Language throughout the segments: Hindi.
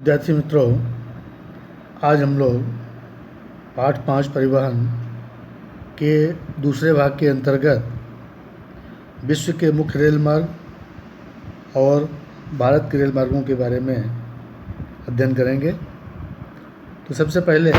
विद्यार्थी मित्रों, आज हम लोग पाठ 5 परिवहन के दूसरे भाग के अंतर्गत विश्व के मुख्य रेल मार्ग और भारत के रेल मार्गों के बारे में अध्ययन करेंगे। तो सबसे पहले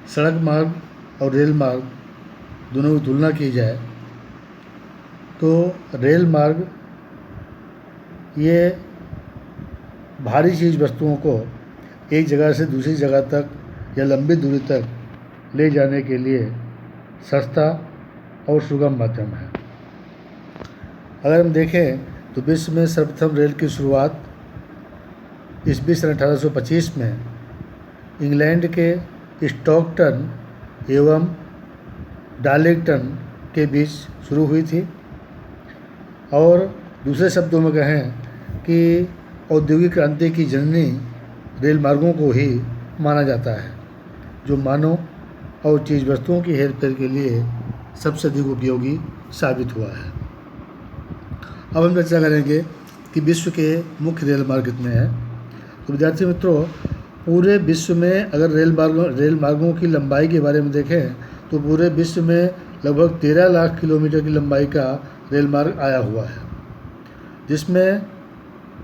सड़क मार्ग और रेल मार्ग दोनों की तुलना की जाए तो रेल मार्ग ये भारी चीज़ वस्तुओं को एक जगह से दूसरी जगह तक या लंबी दूरी तक ले जाने के लिए सस्ता और सुगम माध्यम है। अगर हम देखें तो विश्व में सर्वप्रथम रेल की शुरुआत ईस्वी सन 1825 में इंग्लैंड के स्टॉकटन एवं डार्लिंगटन के बीच शुरू हुई थी, और दूसरे शब्दों में कहें कि औद्योगिक क्रांति की जननी रेल मार्गों को ही माना जाता है, जो मानव और चीज़ वस्तुओं की हेरफेर के लिए सबसे अधिक उपयोगी साबित हुआ है। अब हम चर्चा करेंगे कि विश्व के मुख्य रेल मार्ग कितने हैं। तो विद्यार्थी मित्रों, पूरे विश्व में अगर रेल मार्गों की लंबाई के बारे में देखें तो पूरे विश्व में लगभग 13 लाख किलोमीटर की लंबाई का रेल मार्ग आया हुआ है, जिसमें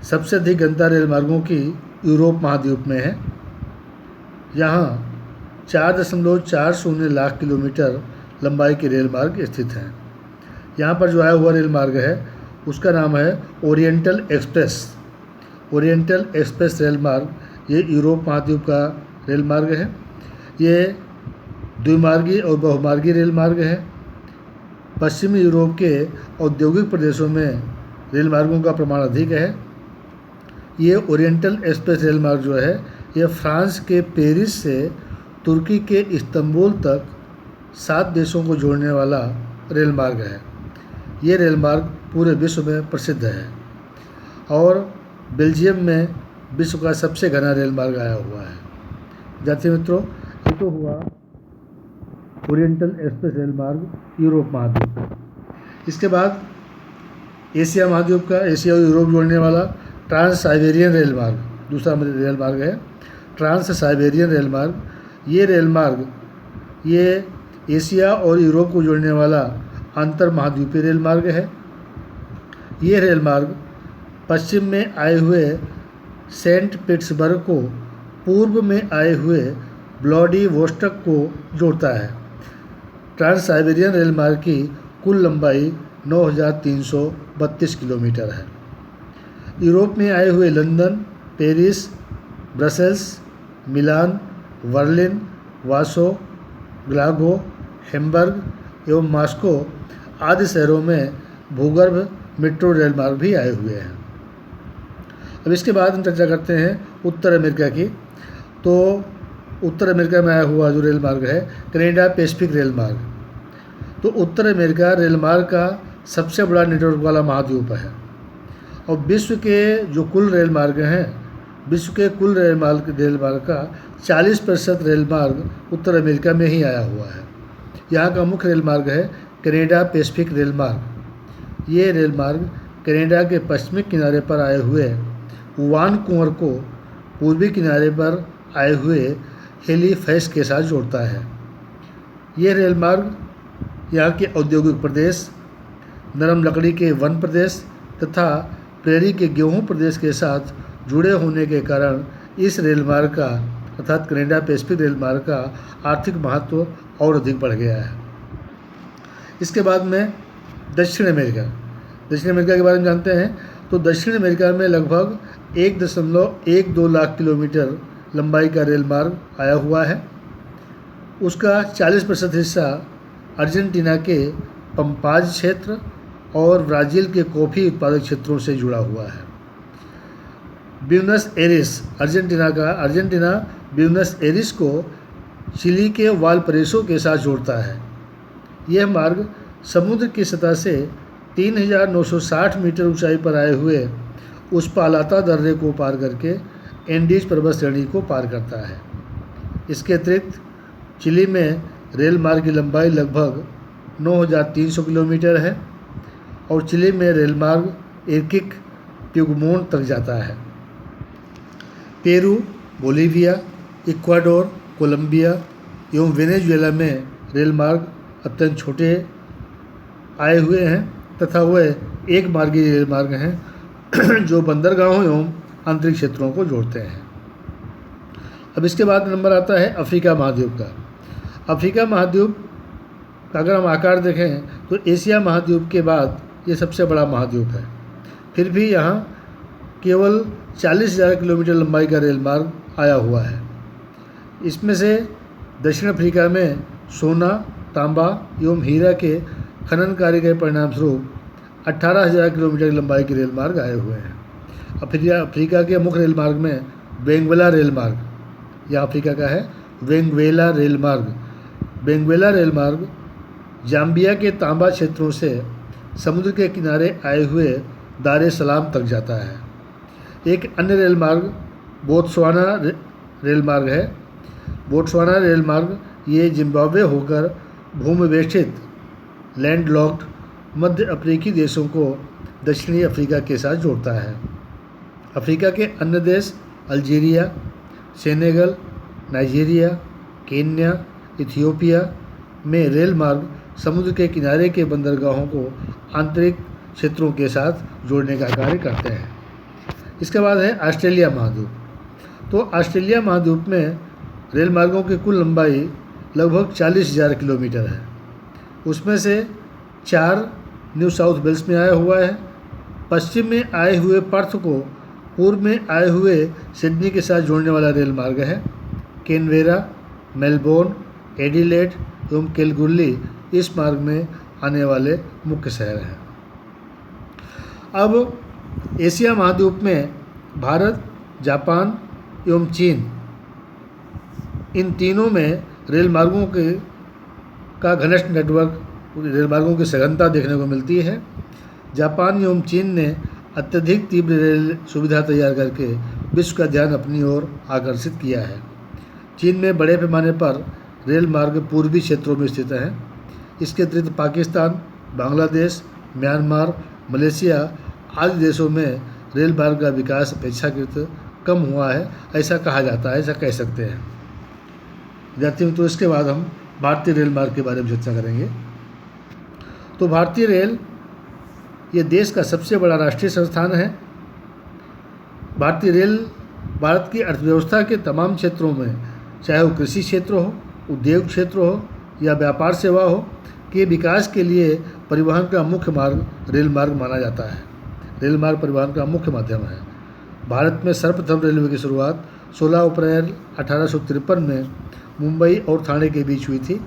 सबसे अधिक घनता रेल मार्गों की यूरोप महाद्वीप में है। यहाँ 4.40 लाख किलोमीटर लंबाई के रेल मार्ग स्थित हैं। यहाँ पर जो आया हुआ रेल मार्ग है उसका नाम है oriental express. Oriental express rail मार्ग ये यूरोप महाद्वीप का रेल मार्ग है। ये द्विमार्गी और बहुमार्गी रेल मार्ग है। पश्चिमी यूरोप के औद्योगिक प्रदेशों में रेल मार्गों का प्रमाण अधिक है। ये ओरिएंटल एक्सप्रेस रेल मार्ग जो है ये फ्रांस के पेरिस से तुर्की के इस्तांबुल तक 7 देशों को जोड़ने वाला रेल मार्ग है। ये रेल मार्ग पूरे विश्व में प्रसिद्ध है, और बेल्जियम में विश्व का सबसे घना रेल मार्ग आया हुआ है। विद्यार्थी मित्रों, ये तो हुआ ओरिएंटल एक्सप्रेस रेल मार्ग यूरोप महाद्वीप का। इसके बाद एशिया महाद्वीप का, एशिया और यूरोप जोड़ने वाला ट्रांस साइबेरियन रेल मार्ग दूसरा रेल मार्ग है। ट्रांस साइबेरियन रेल मार्ग ये रेल मार्ग ये एशिया और यूरोप को जोड़ने वाला अंतर महाद्वीपीय रेल मार्ग है। ये रेल मार्ग पश्चिम में आए हुए सेंट पीटर्सबर्ग को पूर्व में आए हुए व्लादिवोस्टोक को जोड़ता है। ट्रांस साइबेरियन रेल मार्ग की कुल लंबाई 9,332 किलोमीटर है। यूरोप में आए हुए लंदन, पेरिस, ब्रसेल्स, मिलान, बर्लिन, वार्सो, ग्लासगो, हैम्बर्ग एवं मॉस्को आदि शहरों में भूगर्भ मेट्रो रेल मार्ग भी आए हुए हैं। अब इसके बाद हम चर्चा करते हैं उत्तर अमेरिका की। तो उत्तर अमेरिका में आया हुआ जो रेल मार्ग है कनाडा पैसिफिक रेल मार्ग। तो उत्तर अमेरिका रेल मार्ग का सबसे बड़ा नेटवर्क वाला महाद्वीप है, और विश्व के जो कुल रेल मार्ग हैं, विश्व के कुल रेल मार्ग का 40% रेल मार्ग उत्तर अमेरिका में ही आया हुआ है। यहाँ का मुख्य रेल मार्ग है कनाडा पैसिफिक रेल मार्ग। ये रेल मार्ग कनाडा के पश्चिमी किनारे पर आए हुए वानकूवर को पूर्वी किनारे पर आए हुए हैलिफैक्स के साथ जोड़ता है। ये रेल मार्ग यहाँ के औद्योगिक प्रदेश, नरम लकड़ी के वन प्रदेश तथा प्रेरी के गेहूं प्रदेश के साथ जुड़े होने के कारण इस रेल मार्ग का अर्थात कनाडा पैसिफिक रेल मार्ग का आर्थिक महत्व और अधिक बढ़ गया है। इसके बाद में दक्षिण अमेरिका के बारे में जानते हैं। तो दक्षिण अमेरिका में लगभग 1.12 लाख किलोमीटर लंबाई का रेल मार्ग आया हुआ है। उसका 40% हिस्सा अर्जेंटीना के पंपाज क्षेत्र और ब्राज़ील के कॉफ़ी उत्पादक क्षेत्रों से जुड़ा हुआ है। Buenos Aires Argentina Buenos Aires को चिली के वालपरेसो के साथ जोड़ता है। यह मार्ग समुद्र की सतह से 3,960 मीटर ऊंचाई पर आए हुए उस्पालाता दर्रे को पार करके एंडीज पर्वत श्रेणी को पार करता है। इसके अतिरिक्त चिली में रेल मार्ग की लंबाई लगभग 9,300 किलोमीटर है, और चिली में रेल मार्ग इरकिक प्यूगमोंट तक जाता है। पेरू, बोलीविया, इक्वाडोर, कोलंबिया एवं वेनेजुएला में रेल मार्ग अत्यंत छोटे आए हुए हैं तथा वह एक मार्गीय रेल मार्ग हैं जो बंदरगाहों एवं आंतरिक क्षेत्रों को जोड़ते हैं। अब इसके बाद नंबर आता है अफ्रीका महाद्वीप का। अफ्रीका महाद्वीप का अगर हम आकार देखें तो एशिया महाद्वीप के बाद ये सबसे बड़ा महाद्वीप है। फिर भी यहाँ केवल 40,000 किलोमीटर लंबाई का रेल मार्ग आया हुआ है। इसमें से दक्षिण अफ्रीका में सोना, तांबा एवं हीरा के खनन कार्य के परिणाम स्वरूप 18,000 किलोमीटर की लंबाई के रेल मार्ग आए हुए हैं। अफ्रीका के मुख्य रेल मार्ग में वेंगुएला रेल मार्ग, यह अफ्रीका का है, वेंगुएला रेल मार्ग। वेंगुएला रेल मार्ग जाम्बिया के तांबा क्षेत्रों से समुद्र के किनारे आए हुए दार ए सलाम तक जाता है। एक अन्य रेल मार्ग बोत्सवाना रेल मार्ग है। बोत्सवाना रेल मार्ग ये जिम्बाब्वे होकर भूमिवेष्टित लैंडलॉक्ड मध्य अफ्रीकी देशों को दक्षिणी अफ्रीका के साथ जोड़ता है। अफ्रीका के अन्य देश Algeria, Senegal, Nigeria, Kenya, Ethiopia में रेल मार्ग समुद्र के किनारे के बंदरगाहों को आंतरिक क्षेत्रों के साथ जोड़ने का कार्य करते हैं। इसके बाद है ऑस्ट्रेलिया महाद्वीप। तो ऑस्ट्रेलिया महाद्वीप में रेल मार्गों की कुल लंबाई लगभग 40,000 किलोमीटर है। उसमें से 4 न्यू साउथ वेल्स में आया हुआ है। पश्चिम में आए हुए पर्थ को पूर्व में आए हुए सिडनी के साथ जोड़ने वाला रेल मार्ग है। कैनवेरा, मेलबोर्न, एडिलेड एवं कैलगुली इस मार्ग में आने वाले मुख्य शहर हैं। अब एशिया महाद्वीप में भारत, जापान एवं चीन, इन तीनों में रेल मार्गों का घनिष्ठ नेटवर्क, रेल मार्गों की सघनता देखने को मिलती है। जापान एवं चीन ने अत्यधिक तीव्र रेल सुविधा तैयार करके विश्व का ध्यान अपनी ओर आकर्षित किया है। चीन में बड़े पैमाने पर रेल मार्ग पूर्वी क्षेत्रों में स्थित हैं। इसके अतिरिक्त पाकिस्तान, बांग्लादेश, म्यांमार, मलेशिया आदि देशों में रेल मार्ग का विकास अपेक्षाकृत कम हुआ है, ऐसा कहा जाता है, ऐसा कह सकते हैं। विद्यार्थियों, तो इसके बाद हम भारतीय रेल मार्ग के बारे में चर्चा करेंगे। तो भारतीय रेल ये देश का सबसे बड़ा राष्ट्रीय संस्थान है। भारतीय रेल भारत की अर्थव्यवस्था के तमाम क्षेत्रों में, चाहे वो कृषि क्षेत्र हो, उद्योग क्षेत्र हो या व्यापार सेवा हो, के विकास के लिए परिवहन का मुख्य मार्ग रेल मार्ग माना जाता है। रेल मार्ग परिवहन का मुख्य माध्यम है। भारत में सर्वप्रथम रेलवे की शुरुआत 16 अप्रैल 1853 में मुंबई और ठाणे के बीच हुई थी।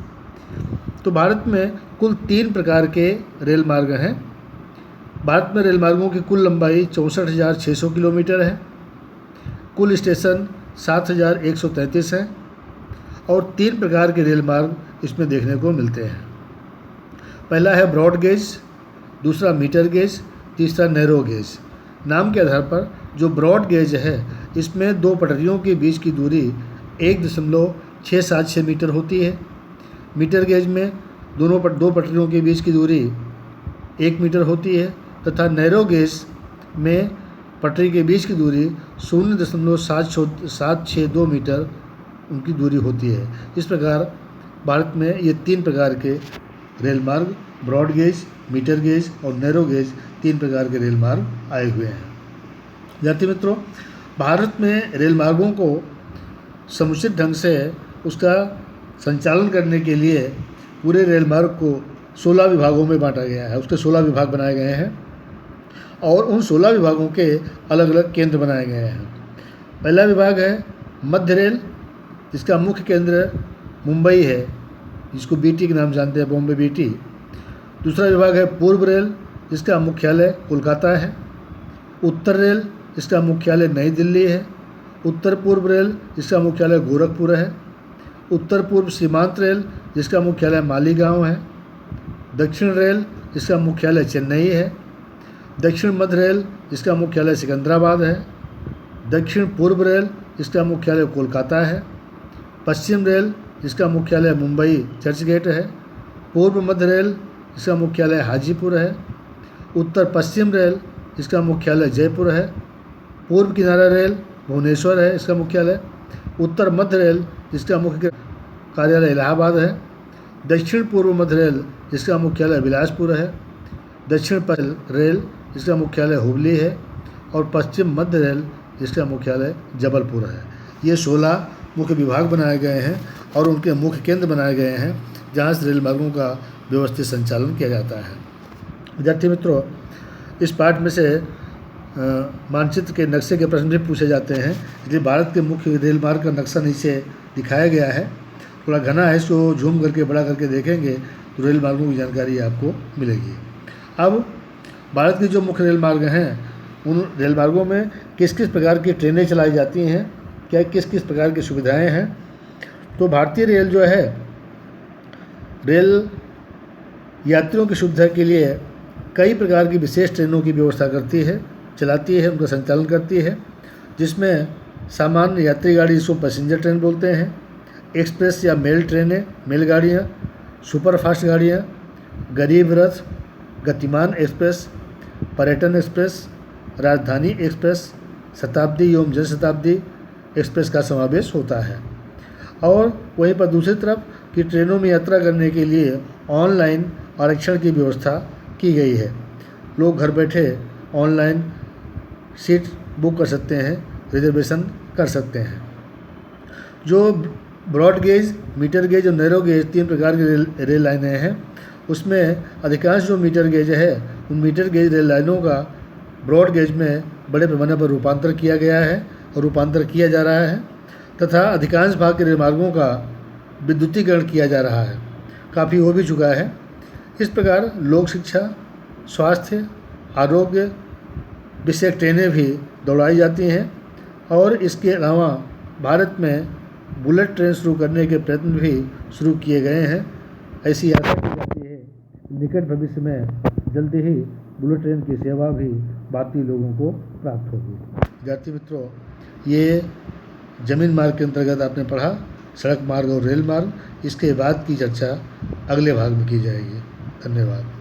तो भारत में कुल 3 प्रकार के रेल मार्ग हैं। भारत में रेल मार्गों की कुल लंबाई 64,600 किलोमीटर है। कुल स्टेशन 7,133 हैं और 3 प्रकार के रेल मार्ग इसमें देखने को मिलते हैं। पहला है ब्रॉड गेज, दूसरा मीटर गेज, तीसरा नैरो गेज। नाम के आधार पर जो ब्रॉड गेज है इसमें 2 पटरियों के बीच की दूरी 1.676 मीटर होती है। मीटर गेज में दो पटरियों के बीच की दूरी 1 मीटर होती है तथा नैरो गेज में पटरी के बीच की दूरी 0.762 मीटर उनकी दूरी होती है। इस प्रकार भारत में ये 3 प्रकार के रेल मार्ग, ब्रॉड गेज, मीटर गेज और नैरो गेज, 3 प्रकार के रेल मार्ग आए हुए हैं। विद्यार्थी मित्रों, भारत में रेल मार्गों को समुचित ढंग से उसका संचालन करने के लिए पूरे रेल मार्ग को 16 विभागों में बांटा गया है। उसके 16 विभाग बनाए गए हैं और उन 16 विभागों के अलग अलग केंद्र बनाए गए हैं। पहला विभाग है मध्य रेल, जिसका मुख्य केंद्र मुंबई है, जिसको बीटी के नाम जानते हैं, बॉम्बे बीटी। दूसरा विभाग है पूर्व रेल, जिसका मुख्यालय कोलकाता है। उत्तर रेल, जिसका मुख्यालय नई दिल्ली है। उत्तर पूर्व रेल, जिसका मुख्यालय गोरखपुर है। उत्तर पूर्व सीमांत रेल, जिसका मुख्यालय मालीगांव है। दक्षिण रेल, जिसका मुख्यालय चेन्नई है। दक्षिण मध्य रेल, जिसका मुख्यालय सिकंदराबाद है। दक्षिण पूर्व रेल, जिसका मुख्यालय कोलकाता है। पश्चिम रेल, जिसका मुख्यालय मुंबई चर्चगेट है। पूर्व मध्य रेल, जिसका मुख्यालय हाजीपुर है। उत्तर पश्चिम रेल, जिसका मुख्यालय जयपुर है। पूर्व किनारा रेल, भुवनेश्वर है इसका मुख्यालय। उत्तर मध्य रेल जिसका मुख्य कार्यालय इलाहाबाद है। दक्षिण पूर्व मध्य रेल जिसका मुख्यालय बिलासपुर है। दक्षिण पश्चिम रेल जिसका मुख्यालय हुबली है। और पश्चिम मध्य रेल जिसका मुख्यालय जबलपुर है। ये 16 मुख्य विभाग बनाए गए हैं और उनके मुख्य केंद्र बनाए गए हैं जहाँ से रेल मार्गों का व्यवस्थित संचालन किया जाता है। विद्यार्थी मित्रों, इस पाठ में से मानचित्र के नक्शे के प्रश्न भी पूछे जाते हैं, इसलिए भारत के मुख्य रेल मार्ग का नक्शा नीचे दिखाया गया है। थोड़ा घना है, इसको झूम करके बड़ा करके देखेंगे तो रेल मार्गों की जानकारी आपको मिलेगी। अब भारत के जो मुख्य रेल मार्ग हैं उन रेल मार्गों में किस किस प्रकार की ट्रेनें चलाई जाती हैं, क्या किस किस प्रकार की सुविधाएं हैं। तो भारतीय रेल जो है रेल यात्रियों की सुविधा के लिए कई प्रकार की विशेष ट्रेनों की व्यवस्था करती है, चलाती है, उनका संचालन करती है, जिसमें सामान्य यात्री गाड़ी जिसको पैसेंजर ट्रेन बोलते हैं, एक्सप्रेस या मेल ट्रेनें, मेलगाड़ियाँ, सुपरफास्ट गाड़ियाँ, गरीब रथ, गतिमान एक्सप्रेस, पर्यटन एक्सप्रेस, राजधानी एक्सप्रेस, शताब्दी एवं जनशताब्दी एक्सप्रेस का समावेश होता है। और वहीं पर दूसरी तरफ कि ट्रेनों में यात्रा करने के लिए ऑनलाइन आरक्षण की व्यवस्था की गई है। लोग घर बैठे ऑनलाइन सीट बुक कर सकते हैं, रिजर्वेशन कर सकते हैं। जो ब्रॉड गेज, मीटर गेज और नैरो गेज 3 प्रकार की रेल लाइनें हैं, उसमें अधिकांश जो मीटर गेज है उन मीटर गेज रेल लाइनों का ब्रॉड गेज में बड़े पैमाने पर रूपांतर किया गया है और रूपांतर किया जा रहा है, तथा अधिकांश भाग के रेल मार्गों का विद्युतीकरण किया जा रहा है, काफ़ी हो भी चुका है। इस प्रकार लोक शिक्षा, स्वास्थ्य, आरोग्य विषयक ट्रेनें भी दौड़ाई जाती हैं। और इसके अलावा भारत में बुलेट ट्रेन शुरू करने के प्रयत्न भी शुरू किए गए हैं। ऐसी आशा की जाती है निकट भविष्य में जल्दी ही बुलेट ट्रेन की सेवा भी भारतीय लोगों को प्राप्त होगी। विद्यार्थी मित्रों, ये जमीन मार्ग के अंतर्गत आपने पढ़ा सड़क मार्ग और रेल मार्ग। इसके बाद की चर्चा अगले भाग में की जाएगी। धन्यवाद।